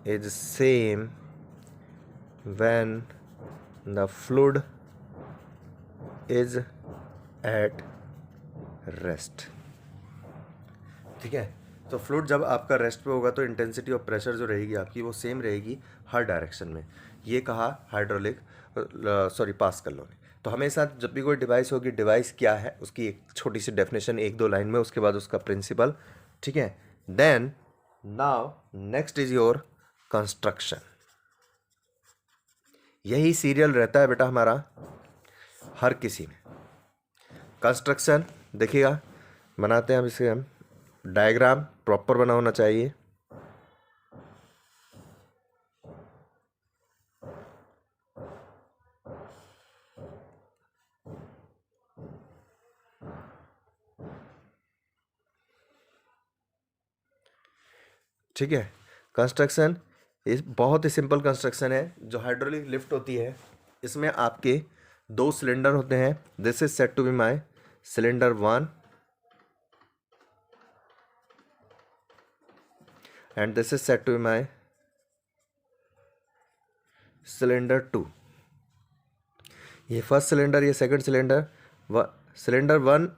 is same when the fluid is at rest. ठीक है, तो फ्लूइड जब आपका रेस्ट पे होगा तो इंटेंसिटी ऑफ प्रेशर जो रहेगी आपकी वो सेम रहेगी हर डायरेक्शन में। ये कहा हाइड्रोलिक, सॉरी पास्कल लॉ ने। तो हमेशा जब भी कोई डिवाइस होगी, डिवाइस क्या है उसकी एक छोटी सी डेफिनेशन 1-2 लाइन में, उसके बाद उसका प्रिंसिपल। ठीक है, then now next is your construction. यही सीरियल रहता है बेटा हमारा हर किसी में। कंस्ट्रक्शन देखिएगा, बनाते हैं हम इसे, हम डायग्राम प्रॉपर बना होना चाहिए। ठीक है, कंस्ट्रक्शन इस बहुत ही सिंपल कंस्ट्रक्शन है जो हाइड्रोलिक लिफ्ट होती है। इसमें आपके 2 सिलेंडर होते हैं। This is set to be my cylinder 1 and this is set to be my cylinder 2। ये फर्स्ट सिलेंडर, ये second cylinder. Cylinder 1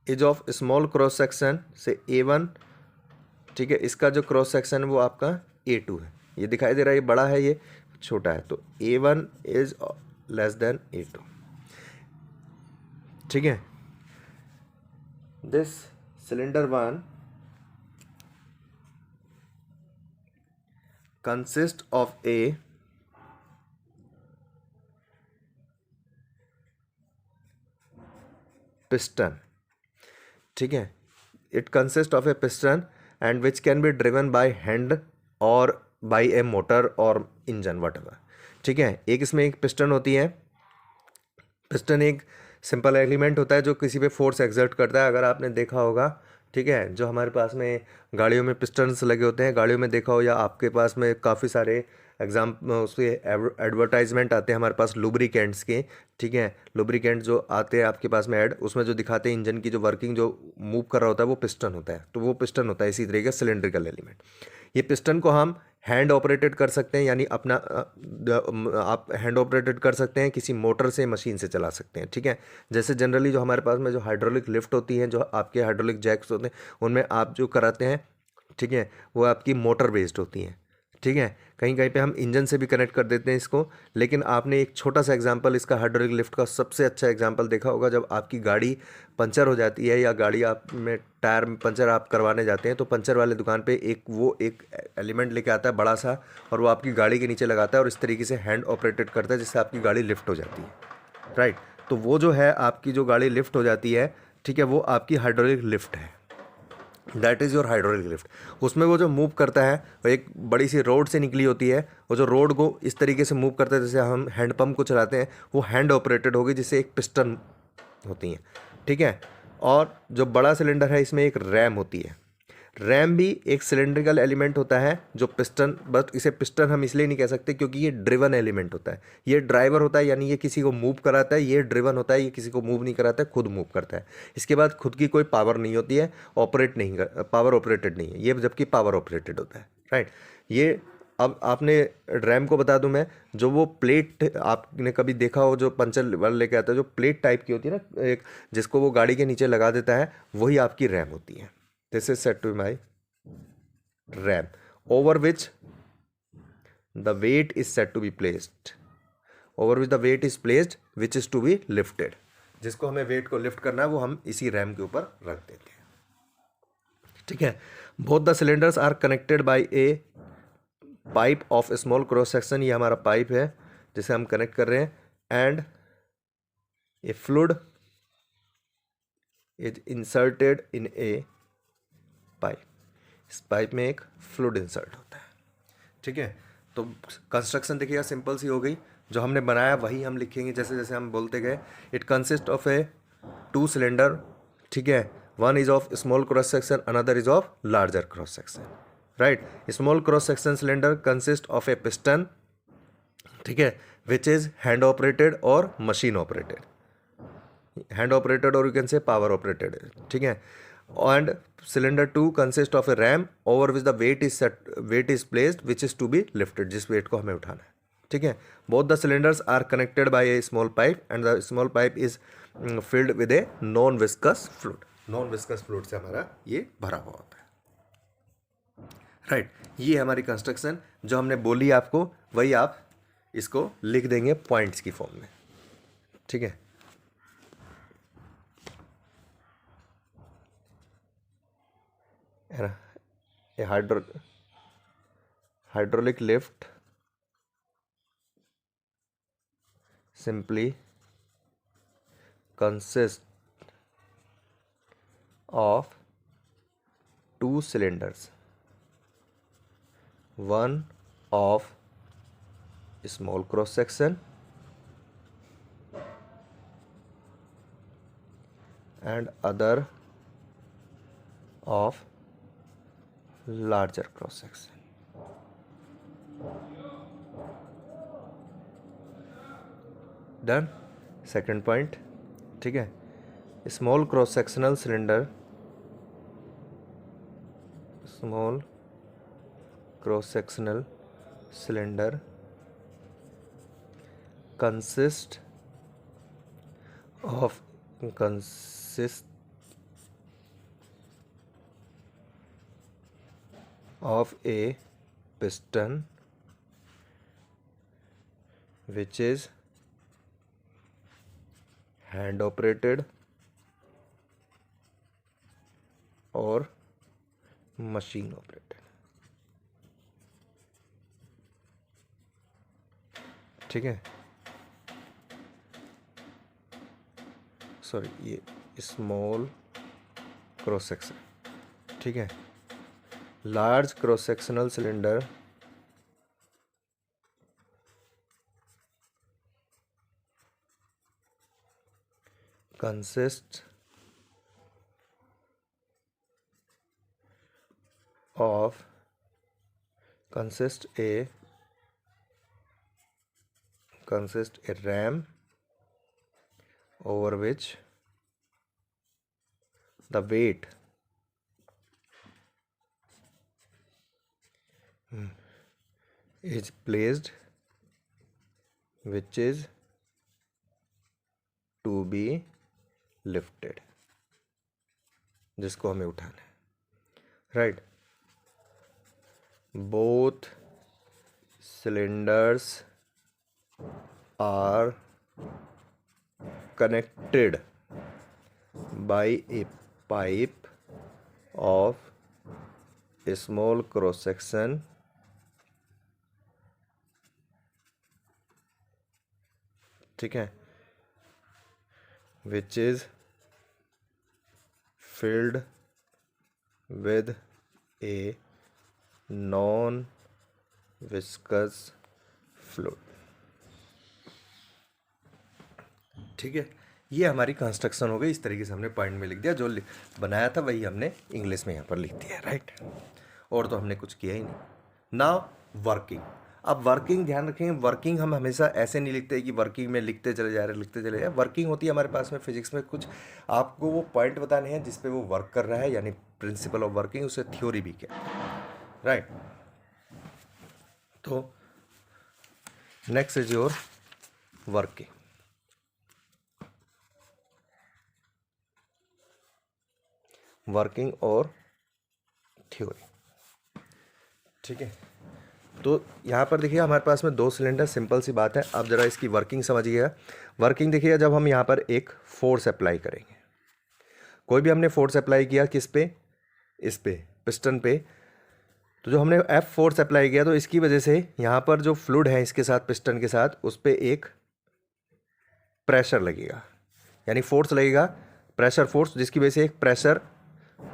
is of small cross section say A1। ठीक है, इसका जो क्रॉस सेक्शन है वो आपका A2 है। ये दिखाई दे रहा है, ये बड़ा है, ये छोटा है, तो A1 is less than A2। ठीक है, this cylinder 1 consist of a piston. ठीक है, it consist of a piston and which can be driven by hand और बाय ए मोटर और इंजन वटएवर। ठीक है, एक इसमें एक पिस्टन होती है। पिस्टन एक सिंपल एलिमेंट होता है जो किसी पे फोर्स एक्सर्ट करता है। अगर आपने देखा होगा, ठीक है, जो हमारे पास में गाड़ियों में पिस्टन्स लगे होते हैं, गाड़ियों में देखा हो, या आपके पास में काफ़ी सारे उसके एडवर्टाइजमेंट आते हैं हमारे पास लुब्रिकेंट्स के। ठीक है, लुब्रिकेंट जो आते हैं आपके पास में ऐड, उसमें जो दिखाते हैं इंजन की जो वर्किंग जो मूव कर रहा होता है वो पिस्टन होता है। तो वो पिस्टन होता है इसी तरीके का सिलेंड्रिकल एलिमेंट। ये पिस्टन को हम हैंड ऑपरेटेड कर सकते हैं, यानी अपना आप हैंड ऑपरेटेड कर सकते हैं, किसी मोटर से, मशीन से चला सकते हैं। ठीक है, जैसे जनरली जो हमारे पास में जो हाइड्रोलिक लिफ्ट होती हैं, जो आपके हाइड्रोलिक जैक्स होते हैं, उनमें आप जो कराते हैं, ठीक है, वो आपकी मोटर बेस्ड होती हैं। ठीक है, कहीं कहीं पे हम इंजन से भी कनेक्ट कर देते हैं इसको। लेकिन आपने एक छोटा सा एग्जांपल इसका हाइड्रोलिक लिफ्ट का सबसे अच्छा एग्जांपल देखा होगा, जब आपकी गाड़ी पंचर हो जाती है या गाड़ी आप में टायर में पंचर आप करवाने जाते हैं, तो पंचर वाले दुकान पे एक एलिमेंट लेके आता है बड़ा सा, और वो आपकी गाड़ी के नीचे लगाता है और इस तरीके से हैंड ऑपरेटेड करता है, जिससे आपकी गाड़ी लिफ्ट हो जाती है। राइट, तो वो जो है आपकी जो गाड़ी लिफ्ट हो जाती है, ठीक है, वो आपकी हाइड्रोलिक लिफ्ट है। That is your hydraulic lift. उसमें वो जो मूव करता है वो एक बड़ी सी रोड से निकली होती है। वो जो रोड को इस तरीके से मूव करता है, जैसे हम हैंड पंप को चलाते हैं, वो हैंड ऑपरेटेड होगी, जिससे एक पिस्टन होती हैं। ठीक है, और जो बड़ा सिलेंडर है इसमें एक रैम होती है। रैम भी एक सिलेंड्रिकल एलिमेंट होता है जो पिस्टन, बट इसे पिस्टन हम इसलिए नहीं कह सकते क्योंकि ये ड्रिवन एलिमेंट होता है। ये ड्राइवर होता है, यानी ये किसी को मूव कराता है। ये ड्रिवन होता है, ये किसी को मूव नहीं कराता है, खुद मूव करता है। इसके बाद खुद की कोई पावर नहीं होती है, ऑपरेट नहीं कर, पावर ऑपरेटेड नहीं है ये, जबकि पावर ऑपरेटेड होता है। राइट, ये अब आपने रैम को बता दूं मैं, जो वो प्लेट आपने कभी देखा हो जो पंचर वाला लेके आता है, जो प्लेट टाइप की होती है ना एक, जिसको वो गाड़ी के नीचे लगा देता है, वही आपकी रैम होती है। This is said to be my RAM, over which the weight is said to be placed. Over which the weight is placed, which is to be lifted. जिसको हमें वेट को लिफ्ट करना है वो हम इसी रैम के ऊपर रख देते हैं। ठीक है, both the cylinders are connected by a pipe of small cross section। ये हमारा पाइप है जिसे हम कनेक्ट कर रहे हैं, and a fluid is inserted in a pipe. इस पाइप में एक फ्लूइड इंसर्ट होता है। ठीक है, तो कंस्ट्रक्शन देखिएगा सिंपल सी हो गई, जो हमने बनाया वही हम लिखेंगे जैसे जैसे हम बोलते गए। It consist of A 2 cylinder. ठीक है, one is of small cross section, another is of larger cross section. Right, small cross section cylinder consist of a piston, ठीक है, विच इज हैंड ऑपरेटेड और मशीन ऑपरेटेड, हैंड ऑपरेटेड और you can से power operated. ठीक है, and cylinder 2 consists of a ram over which the weight is placed, which is to be lifted, जिस weight को हमें उठाना है। ठीक है। Both the cylinders are connected by a small pipe and the small pipe is filled with a non viscous fluid. Non viscous fluid से हमारा ये भरा हुआ होता है, राइट। ये हमारी कंस्ट्रक्शन जो हमने बोली आपको, वही आप इसको लिख देंगे पॉइंट्स की फॉर्म में, ठीक है। A hydraulic lift simply consists of two cylinders, one of small cross section and other of larger cross section. Done. Second point, ठीक है। Small cross sectional cylinder, small cross sectional cylinder consist of a piston which is hand operated or machine operated, ठीक है। Sorry, ये small cross section, ठीक है। Large cross sectional cylinder consists a ram over which the weight is placed, which is to be lifted, जिसको हमें उठाना है, राइट। Both cylinders are connected by a pipe of a small cross section ठीक है, which is filled with a non viscous fluid, ठीक है। ये हमारी कंस्ट्रक्शन हो गई। इस तरीके से हमने पॉइंट में लिख दिया, जो बनाया था वही हमने इंग्लिश में यहाँ पर लिख दिया, राइट। और तो हमने कुछ किया ही नहीं। Now working. अब वर्किंग ध्यान रखें, वर्किंग हम हमेशा ऐसे नहीं लिखते कि वर्किंग में लिखते चले जा रहे। वर्किंग होती है हमारे पास में फिजिक्स में कुछ आपको वो पॉइंट बताने हैं जिस पे वो वर्क कर रहा है, यानी प्रिंसिपल ऑफ वर्किंग, उसे थ्योरी भी क्या, राइट। तो next is your working. Working और थ्योरी, ठीक है। तो यहाँ पर देखिए हमारे पास में 2 सिलेंडर, सिंपल सी बात है। आप ज़रा इसकी वर्किंग समझिएगा। वर्किंग देखिएगा, जब हम यहाँ पर एक फोर्स अप्लाई करेंगे, कोई भी हमने फोर्स अप्लाई किया किस पे, इस पे पिस्टन पे, तो जो हमने F फोर्स अप्लाई किया तो इसकी वजह से यहाँ पर जो फ्लूइड है इसके साथ, पिस्टन के साथ, उस पर एक प्रेशर लगेगा, यानी फोर्स लगेगा, प्रेशर फोर्स, जिसकी वजह से एक प्रेशर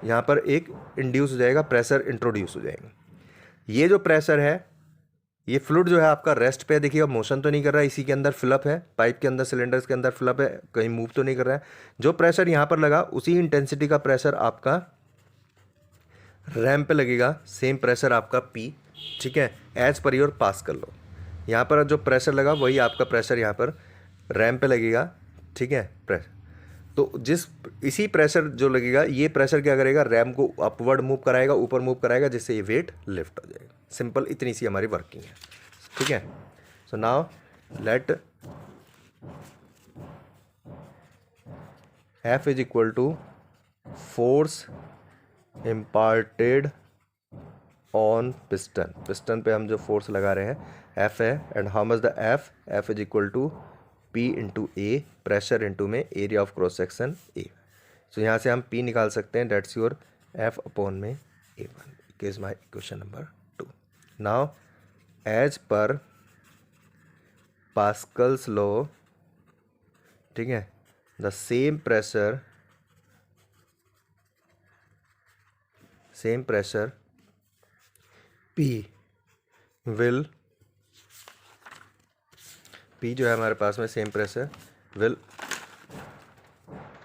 यहाँ पर एक इंड्यूस हो जाएगा, प्रेशर इंट्रोड्यूस हो जाएगा। ये जो प्रेशर है, ये फ्लूइड जो है आपका रेस्ट पे, देखिएगा मोशन तो नहीं कर रहा है, इसी के अंदर फिलअप है, पाइप के अंदर, सिलेंडर्स के अंदर फिलअप है, कहीं मूव तो नहीं कर रहा है। जो प्रेशर यहाँ पर लगा उसी इंटेंसिटी का प्रेशर आपका रैम पे लगेगा, सेम प्रेशर आपका P, ठीक है, एज पर योर पास कर लो। यहाँ पर जो प्रेशर लगा वही आपका प्रेशर यहाँ पर रैम पे लगेगा, ठीक है, प्रेशर। तो इसी प्रेशर जो लगेगा, ये प्रेशर क्या करेगा, रैम को अपवर्ड मूव कराएगा, ऊपर मूव कराएगा, जिससे ये वेट लिफ्ट हो जाएगा। सिंपल, इतनी सी हमारी वर्किंग है, ठीक है। So now let F is equal to force imparted on piston, piston पे हम जो फोर्स लगा रहे हैं F है, and how much the F is equal to P into A, pressure into में area of cross section A. सो यहाँ से हम P निकाल सकते हैं, डेट्स योर F अपॉन में A1 is my question number 2। Now as per pascal's law, ठीक है, द सेम प्रेशर P जो है हमारे पास में same pressure will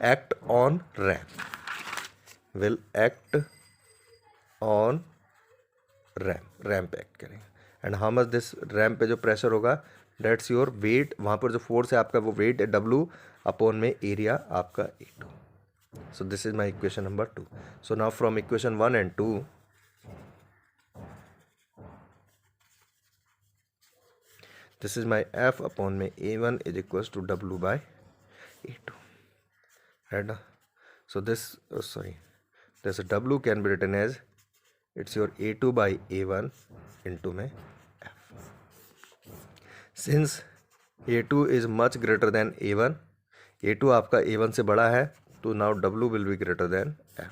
act on RAM पे एक्ट करेंगे। And how much this RAM पे जो प्रेशर होगा, डेट्स योर वेट, वहाँ पर जो फोर्स है आपका वो वेट है W अपॉन में एरिया आपका A2। So this is my equation number 2। So now from equation 1 and 2, this is my F upon my A1 is equals to W by A2, right? So this W can be written as it's your A2 by A1 into my F. Since A2 is much greater than A1, A2 आपका A1 से बड़ा है, तो now W will be greater than F।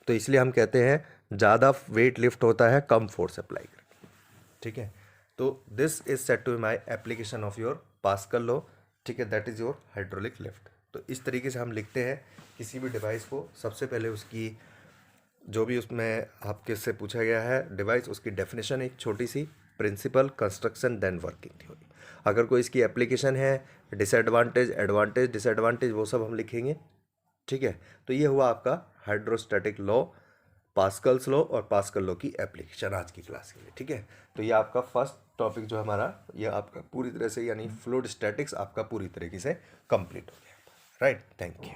तो इसलिए हम कहते हैं ज़्यादा वेट लिफ्ट होता है कम फोर्स अप्लाई करके, ठीक है। तो this is set to my application of your pascal law, ठीक है, that is your hydraulic lift. तो इस तरीके से हम लिखते हैं किसी भी डिवाइस को। सबसे पहले उसकी जो भी उसमें आपके से पूछा गया है डिवाइस, उसकी डेफिनेशन, एक छोटी सी principle, construction, then working theory. अगर कोई इसकी एप्लीकेशन है, डिसएडवांटेज, एडवांटेज, डिसएडवांटेज, वो सब हम लिखेंगे, ठीक है। तो ये हुआ आपका हाइड्रोस्टैटिक लॉ, पास्कल्स लॉ और पास्कल लॉ की एप्लीकेशन आज की क्लास के लिए, ठीक है। तो ये आपका फर्स्ट टॉपिक जो हमारा, ये आपका पूरी तरह से, यानी फ्लूइड स्टैटिक्स आपका पूरी तरीके से कंप्लीट हो गया, राइट। Thank you.